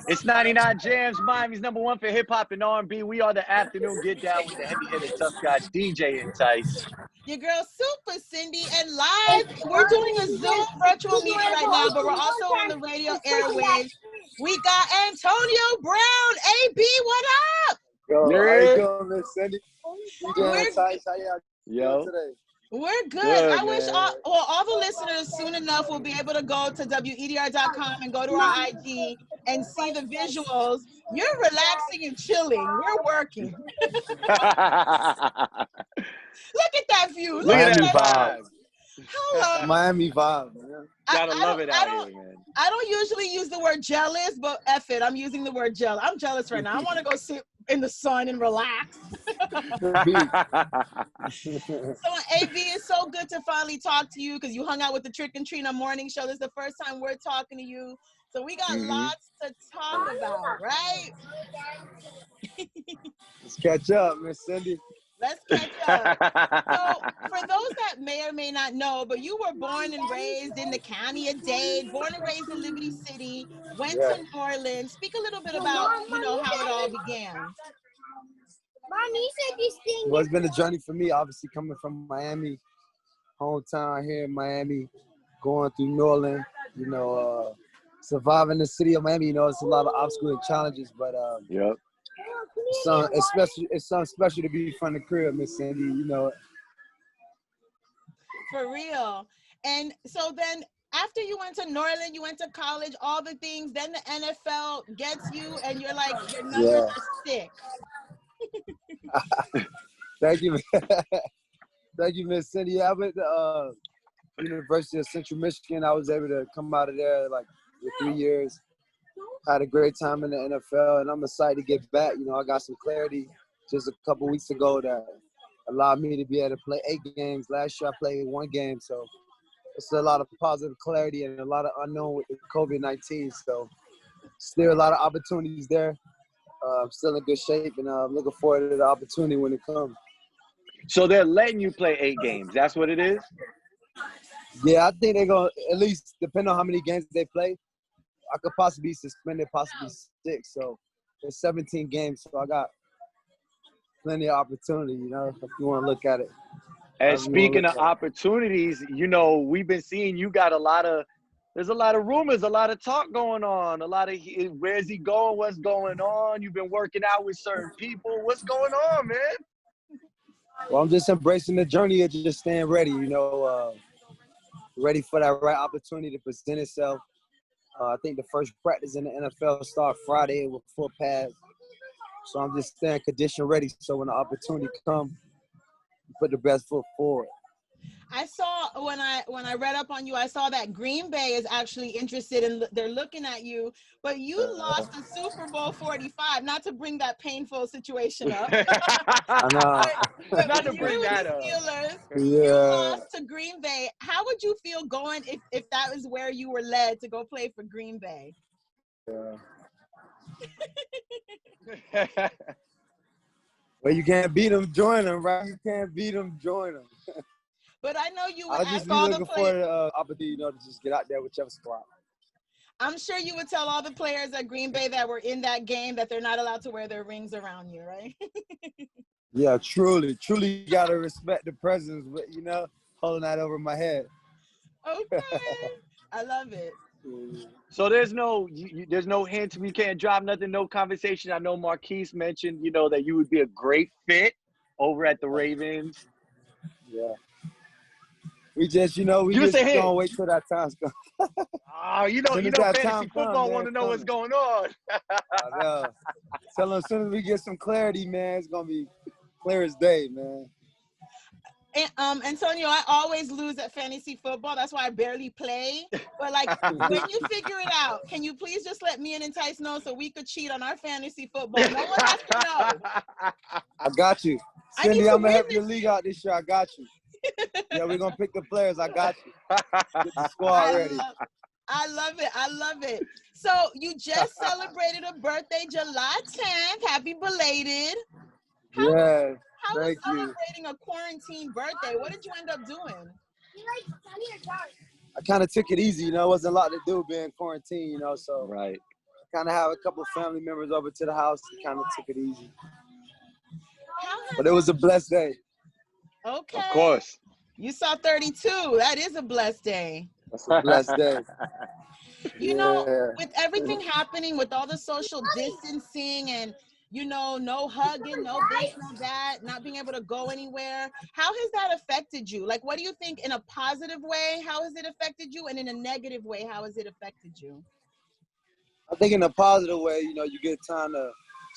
It's 99 Jams, Miami's #1 for hip hop and R&B. We are the afternoon get down with the heavy hitter tough guy DJ Entice. Your girl Supa, Cindy, and live. We're doing a Zoom virtual meeting right now, but we're also on the radio airwaves. We got Antonio Brown. AB, what up? Yo, Yeah. how you doing, Miss Cindy? DJ Entice, how y'all doing today? We're good. I wish all the listeners soon enough will be able to go to WEDR.com and go to our IG and see the visuals. You're relaxing and chilling. We're working. Look at that view. Look at that vibe. Hello. Miami vibe, man. Gotta love it out here, man. I don't usually use the word jealous, but F it, I'm using the word jealous. I'm jealous right now. I want to go sit in the sun and relax. So, AB, it's so good to finally talk to you because you hung out with the Trick and Trina morning show. This is the first time we're talking to you. So we got lots to talk about, right? Let's catch up, Miss Cindy. Let's catch up. So, for those that may or may not know, but you were born and raised in the county of Dade, born and raised in Liberty City, went to New Orleans. Speak a little bit about, how it all began. Mommy said this thing. Well, it's been a journey for me, obviously, coming from Miami, hometown here in Miami, going through New Orleans, surviving the city of Miami. It's a lot of obstacles and challenges, but yep. It's something special to be from the crib, Miss Cindy, For real. And so then after you went to New Orleans, you went to college, all the things, then the NFL gets you and you're like, your numbers are sick. Thank you. Thank you, Miss Cindy. I went to University of Central Michigan. I was able to come out of there for 3 years. Had a great time in the NFL, and I'm excited to get back. I got some clarity just a couple weeks ago that allowed me to be able to play 8 games. Last year I played 1 game, so it's a lot of positive clarity and a lot of unknown with the COVID-19. So still a lot of opportunities there. I'm still in good shape, and I'm looking forward to the opportunity when it comes. So they're letting you play 8 games. That's what it is? Yeah, I think they're going to, at least depending on how many games they play, I could possibly be suspended, possibly 6. So it's 17 games, so I got plenty of opportunity, if you want to look at it. And speaking of opportunities, we've been seeing you got there's a lot of rumors, a lot of talk going on, a lot of where's he going, what's going on? You've been working out with certain people. What's going on, man? Well, I'm just embracing the journey of just staying ready, ready for that right opportunity to present itself. I think the first practice in the NFL start Friday with full pads. So I'm just staying condition ready so when the opportunity comes, put the best foot forward. I saw when I read up on you, I saw that Green Bay is actually interested in, they're looking at you, but you lost the Super Bowl 45, not to bring that painful situation up. I know. Not to bring that up. You lost to Green Bay. How would you feel going if that was where you were led to go play for Green Bay? Well, you can't beat them, join them, right? You can't beat them, join them. But I know you would I'll just ask be all the looking for players. the opportunity, to just get out there whichever spot. I'm sure you would tell all the players at Green Bay that were in that game that they're not allowed to wear their rings around you, right? Yeah, truly got to respect the presence, but, holding that over my head. Okay. I love it. So there's no hint. We can't drop nothing, no conversation. I know Marquise mentioned, that you would be a great fit over at the Ravens. Yeah. We just, gonna wait till that time's come. Oh, fantasy football want to know what's going on. I know. Tell them as soon as we get some clarity, man, it's gonna be clear as day, man. And, Antonio, I always lose at fantasy football. That's why I barely play. But when you figure it out, can you please just let me and Entice know so we could cheat on our fantasy football? No one has to know. I got you. Cindy, I'm gonna help your league out this year. I got you. Yeah, we're gonna pick the players. I got you. Get the squad ready. I love it. I love it. So you just celebrated a birthday July 10th. Happy belated. How was celebrating a quarantine birthday? What did you end up doing? I kind of took it easy, it wasn't a lot to do being quarantined, so right. kind of have a couple of family members over to the house. Kind of took it easy. How But it was a blessed day. Okay. Of course. You saw 32. That is a blessed day. That's a blessed day. You know, Yeah. with everything happening, with all the social distancing and, you know, no hugging, no this, no that, not being able to go anywhere, how has that affected you? Like, what do you think in a positive way? How has it affected you? And in a negative way, how has it affected you? I think in a positive way, you know, you get time to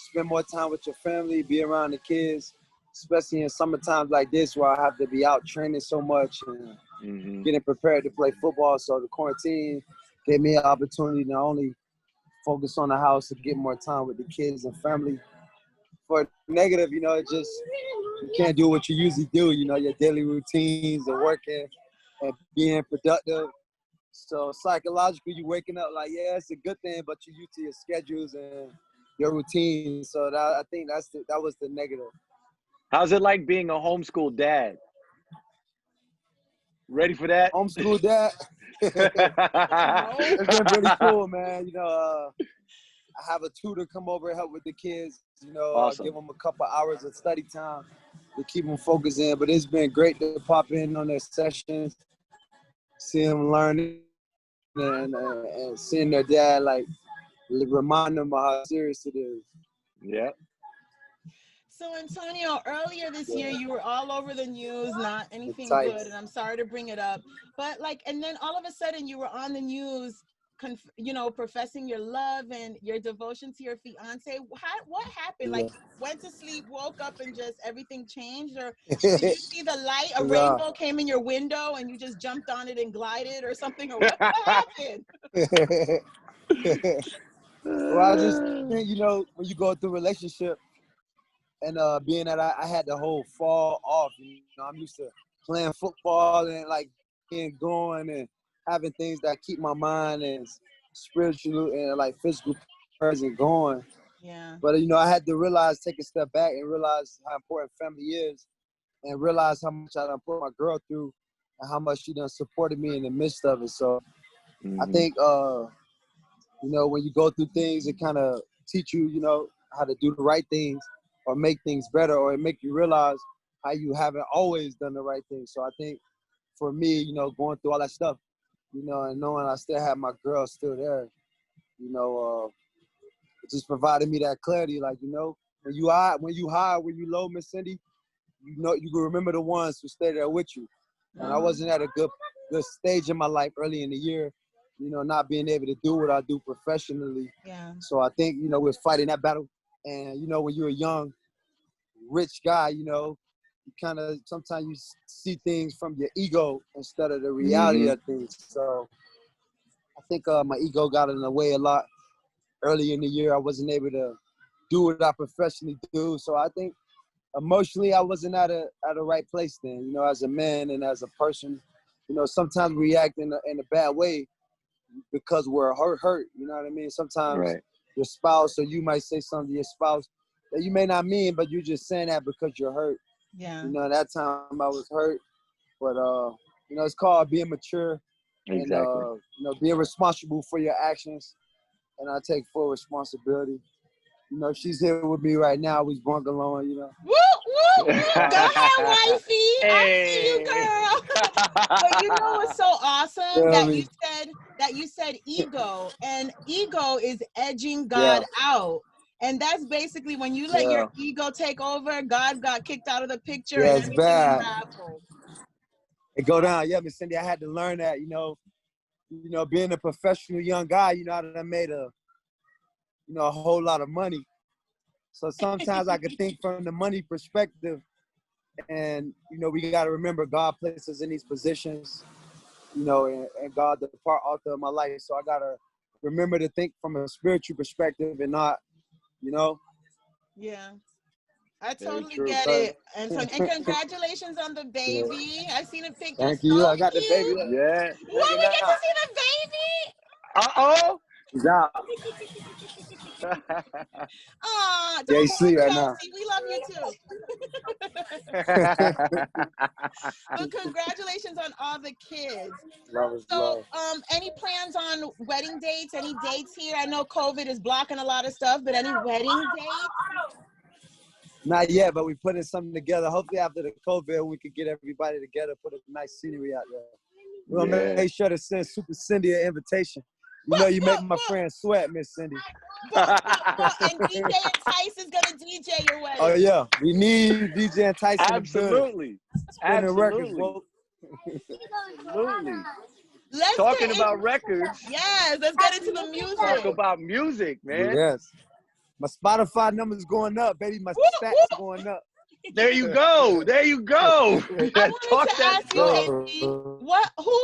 spend more time with your family, be around the kids, especially in summertime like this where I have to be out training so much and getting prepared to play football. So the quarantine gave me an opportunity to not only focus on the house and get more time with the kids and family. For negative, you know, it just, you can't do what you usually do, you know, your daily routines and working and being productive. So psychologically, you waking up like, yeah, it's a good thing, but you're used to your schedules and your routine. So that, I think that was the negative. How's it like being a homeschool dad? Ready for that? Homeschool dad. It's been pretty cool, man. You know, I have a tutor come over and help with the kids. You know, Awesome. give them a couple hours of study time to keep them focused in. But it's been great to pop in on their sessions, see them learning, and seeing their dad, like, remind them of how serious it is. Yeah. So Antonio, earlier this year, you were all over the news, not anything Entice. good, and I'm sorry to bring it up, but like, and then all of a sudden you were on the news, you know, professing your love and your devotion to your fiance. What happened? Like, went to sleep, woke up, and just everything changed, or did you see the light? A rainbow came in your window, and you just jumped on it and glided, or something, or what happened? Well, I just think, you know, when you go through a relationship, and being that I had the whole fall off, you know, I'm used to playing football and like being going and having things that keep my mind and spiritual and like physical present going. Yeah. But, you know, I had to realize, take a step back and realize how important family is and realize how much I done put my girl through and how much she done supported me in the midst of it. So I think, you know, when you go through things, it kind of teach you, you know, how to do the right things or make things better, or it make you realize how you haven't always done the right thing. So I think for me, you know, going through all that stuff, you know, and knowing I still have my girl still there, you know, it just provided me that clarity. Like, you know, when you high, when you low, Miss Cindy, you know, you can remember the ones who stay there with you. And I wasn't at a good stage in my life early in the year, you know, not being able to do what I do professionally. Yeah. So I think, you know, we're fighting that battle. And, you know, when you're a young, rich guy, you know, you kind of, sometimes you see things from your ego instead of the reality of things. So I think my ego got in the way a lot early in the year. I wasn't able to do what I professionally do. So I think emotionally I wasn't at a right place then, you know, as a man and as a person. You know, sometimes we react in a bad way because we're hurt, you know what I mean? Sometimes your spouse, or you might say something to your spouse that you may not mean, but you're just saying that because you're hurt. Yeah. You know, at that time I was hurt, but you know, it's called being mature and you know, being responsible for your actions, and I take full responsibility. You know, she's here with me right now. We brung along, you know. Woo, woo, woo. Go ahead, wifey. I see you, girl. But you know what's so awesome? That you said ego, and ego is edging God out. And that's basically when you let your ego take over, God got kicked out of the picture, and it's everything bad. unraveled. It go down. Yeah, Miss Cindy, I had to learn that, you know, being a professional young guy, you know, I made a whole lot of money. So sometimes I could think from the money perspective, and, you know, we got to remember God placed us in these positions, you know, and God, the part author of my life. So I got to remember to think from a spiritual perspective and not, you know. Yeah. I totally get it. And congratulations on the baby. I've seen a picture. Thank you. I got the baby. Yeah. Let me get to see the baby. Uh-oh. He's out. Aw, Yeah, you don't see right now. Chelsea. We love you too. But congratulations on all the kids. Love is So, love. any plans on wedding dates? Any dates here? I know COVID is blocking a lot of stuff, but any wedding dates? Not yet, but we putting something together. Hopefully after the COVID, we could get everybody together, put a nice scenery out there. We're going to make sure to send Super Cindy an invitation. You know, you make my friend sweat, Miss Cindy. And DJ Entice is going to DJ your wedding. Oh, yeah. We need DJ Entice in the building. Absolutely. Spinning records, bro. Absolutely. Let's Talking about records. Yes, let's get into the music. Talk about music, man. Yes. My Spotify number's going up, baby. My stats going up. There you go. There you go. I wanted to ask you, who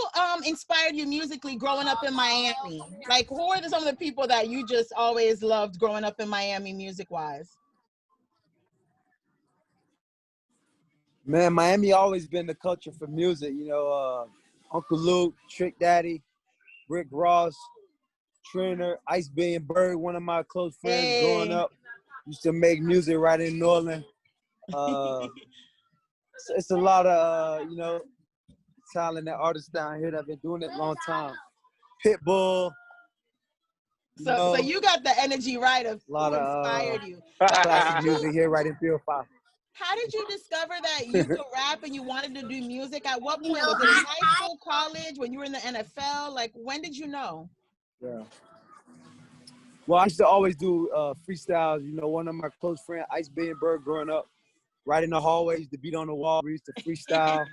inspired you musically growing up in Miami? Like, who are some of the people that you just always loved growing up in Miami music-wise? Man, Miami always been the culture for music. You know, Uncle Luke, Trick Daddy, Rick Ross, Trainer, Ice Being Bird, one of my close friends growing up, used to make music right in New Orleans. It's a lot of, you know, talented artists down here that have been doing it a long time. Pitbull. So you got the energy right of who inspired you. Classic music here right in Field 5. How did you discover that you could rap and you wanted to do music? At what point? Was it in high school, college, when you were in the NFL? Like, when did you know? Yeah. Well, I used to always do freestyles. You know, one of my close friends, Ice Being Bird, growing up, right in the hallway, used to beat on the wall. We used to freestyle.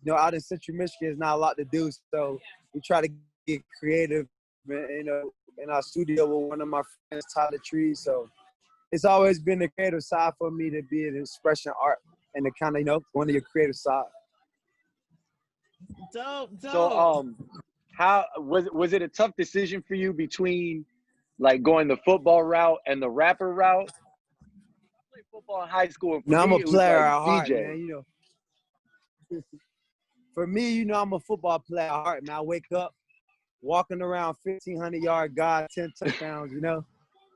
You know, out in Central Michigan, there's not a lot to do, so we try to get creative, you know, in our studio with one of my friends, Tyler Trees. So it's always been the creative side for me to be an expression art and to kind of, you know, go into your creative side. Dope. So, how was it a tough decision for you between like going the football route and the rapper route? I played football in high school. And now I'm a player like at heart, DJ. man. You know, for me, you know, I'm a football player at heart, man. I wake up walking around 1,500-yard God, 10 touchdowns, you know.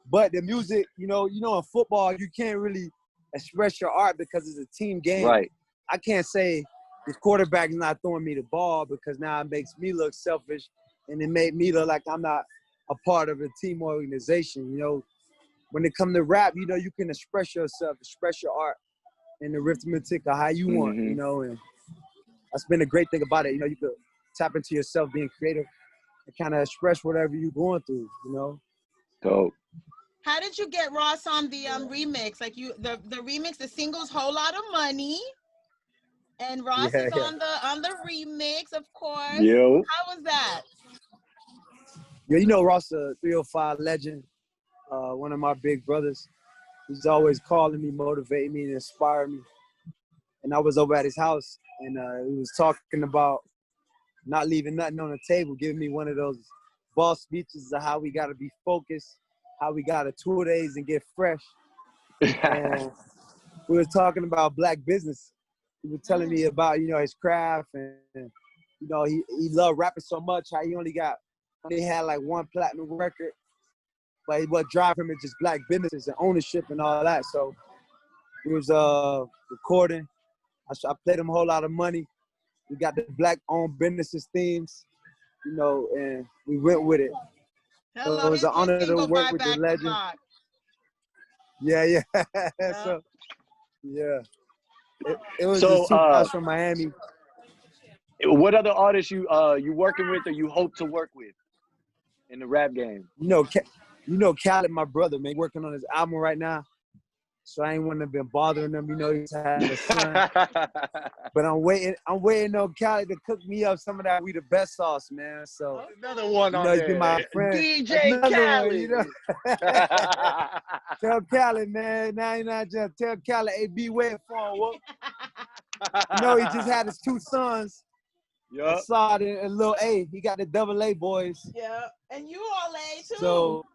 But the music, you know, in football, you can't really express your art because it's a team game. Right. I can't say the quarterback's not throwing me the ball because now it makes me look selfish and it made me look like I'm not a part of a team organization. You know, when it comes to rap, you know, you can express yourself, express your art in the arithmetic of how you want, you know, and that's been a great thing about it. You know, you could tap into yourself, being creative, and kind of express whatever you're going through, you know. Dope. How did you get Ross on the remix? Like the remix, the single's Whole Lot of Money, and Ross is on the remix, of course. Yo. How was that? Yeah, you know Ross, a 305 legend, one of my big brothers. He's always calling me, motivating me, and inspiring me. And I was over at his house, and he was talking about not leaving nothing on the table, giving me one of those boss speeches of how we got to be focused, how we got to 2 days and get fresh. And we were talking about black business. He was telling me about, you know, his craft, and you know, he loved rapping so much, how he had like one platinum record, but what drive him is just black businesses and ownership and all that. So we was recording. I played him a whole lot of money. We got the black-owned businesses themes, you know, and we went with it. Hello, so it was an honor to work with the legend. Yeah. So, yeah. It was just two guys from Miami. What other artists you working with or you hope to work with in the rap game? You know Khaled, my brother, man, working on his album right now. So I ain't want to been bothering him, you know, he's had a son. But I'm waiting on Khaled to cook me up some of that We the Best sauce, man. So another one on he's there. been my friend. DJ Khaled. One, you know? Tell Khaled, man. Now you're not just tell Khaled, hey, be waiting for him. Whoop. You know, he just had his two sons. Yeah. Assad and Lil A. He got the double A boys. Yeah. And you all A too. So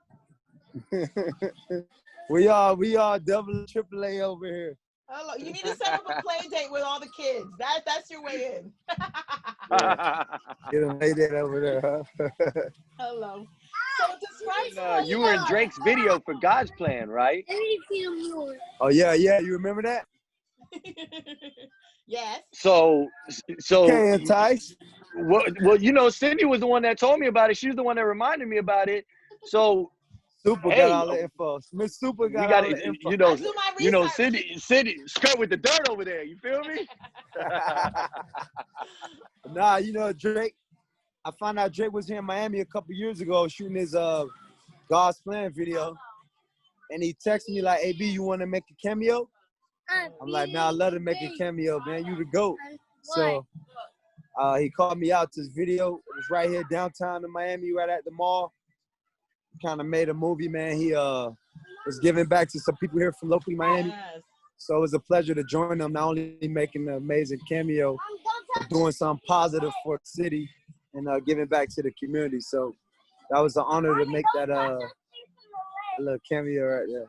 we all double triple A over here. Hello. You need to set up a play date with all the kids. That's your way in. Yeah. Get them lay that over there, huh? Hello. So describe some of You were in Drake's video for God's Plan, right? Oh yeah, you remember that? Yes. So Okay, Entice. well, Cindy was the one that told me about it. She was the one that reminded me about it. So Supa got all the info. Miss Supa got all the info. I do my research. Cindy skirt with the dirt over there. You feel me? Nah, Drake. I found out Drake was here in Miami a couple years ago shooting his God's Plan video, and he texted me like, "AB, you want to make a cameo?" I'm like, "Nah, I love to make a cameo, man. You the GOAT." So he called me out to his video. It was right here downtown in Miami, right at the mall. Kind of made a movie, man. He was giving back to some people here from locally Miami. Yes. So it was a pleasure to join them, not only making an amazing cameo, but doing something positive for the city and giving back to the community. So that was an honor to make that little cameo right there.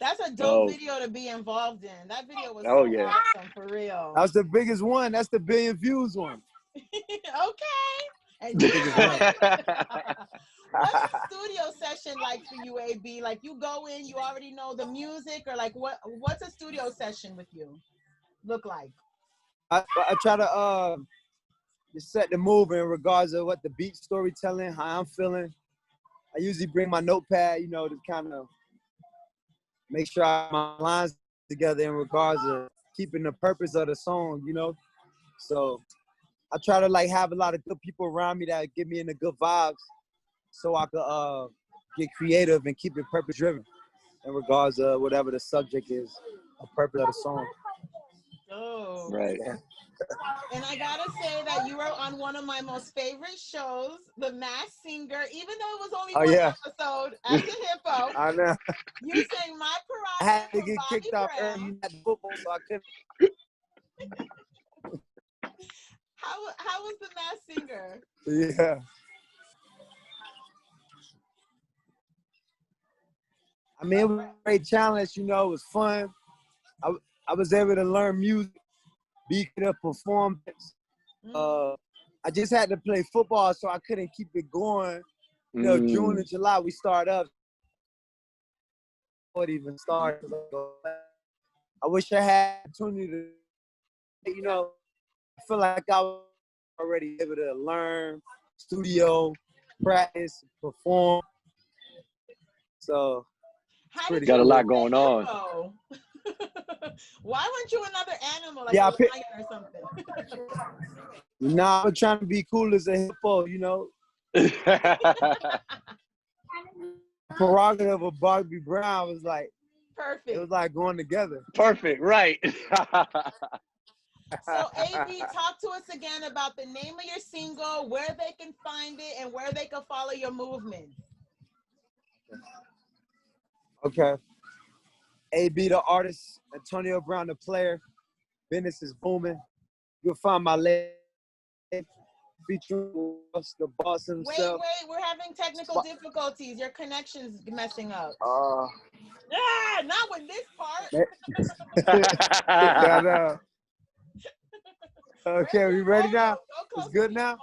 That's a dope video to be involved in. That video was awesome, for real. That was the biggest one. That's the 1 billion views one. Okay. And what's a studio session like for you, AB? Like you go in, you already know the music, or like what's a studio session with you look like? I try to just set the mood in regards of what the beat storytelling, how I'm feeling. I usually bring my notepad, to kind of make sure I have my lines together in regards of keeping the purpose of the song, So I try to have a lot of good people around me that give me in the good vibes, so I could get creative and keep it purpose driven in regards of whatever the subject is, the purpose of the song. Oh, right. And I gotta say that you were on one of my most favorite shows, The Masked Singer. Even though it was only one episode, as a hippo, I know. You sang My Prerogative. I had to get Bobby kicked off Brown. early at football, so I couldn't. How was The Masked Singer? Yeah. I mean, it was a great challenge, it was fun. I was able to learn music, be able to perform. I just had to play football, so I couldn't keep it going. June and July, we start up. Before it even started. I wish I had the opportunity to, I feel like I was already able to learn, studio, practice, perform. So, pretty got a lot going on. Why weren't you another animal, like a lion or something? Nah, I'm trying to be cool as a hippo, Prerogative of Bobby Brown was like, perfect. It was like going together. Perfect, right. So, AB, talk to us again about the name of your single, where they can find it, and where they can follow your movement. Okay. AB the artist, Antonio Brown the player. Business is booming. You'll find my lady featuring the boss himself. Wait, we're having technical difficulties. Your connection's messing up. Not with this part. No. Okay, we ready now? It's good now?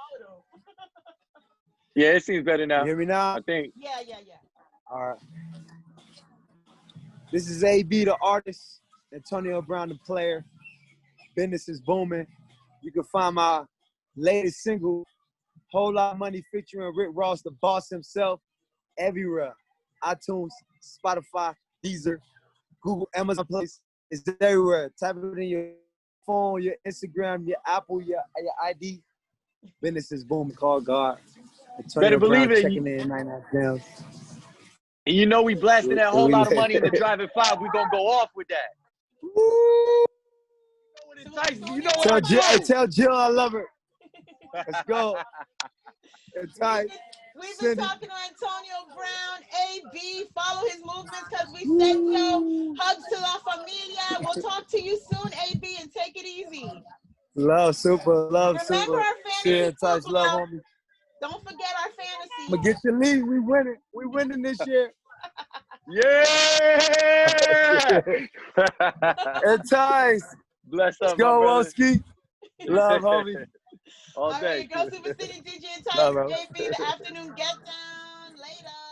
Yeah, it seems better now. You hear me now? I think. Yeah. All right. This is AB the artist, Antonio Brown the player. Business is booming. You can find my latest single, Whole Lot of Money, featuring Rick Ross, the boss himself, everywhere. iTunes, Spotify, Deezer, Google, Amazon Place. It's everywhere. Type it in your phone, your Instagram, your Apple, your ID. Business is booming. Call God. Antonio Better believe Brown it. checking in 99 pounds. We blasting that Whole Lot of Money in the Driving 5. We gonna go off with that. Woo! Tell Jill I love her. Let's go. Entice. We've been talking to Antonio Brown, AB. Follow his movements because we say so. Hugs to La Familia. We'll talk to you soon, AB, and take it easy. Love Supa. Love Remember Supa. our fantasy Entice. Love homie. Don't forget our fantasy. But get your lead. We winning. We winning this year. Yeah. Entice. Bless up, Let's go, my brother. Woski. Love homie. All day. All right, go Super City DJ Entice, AB, the afternoon get down. Later.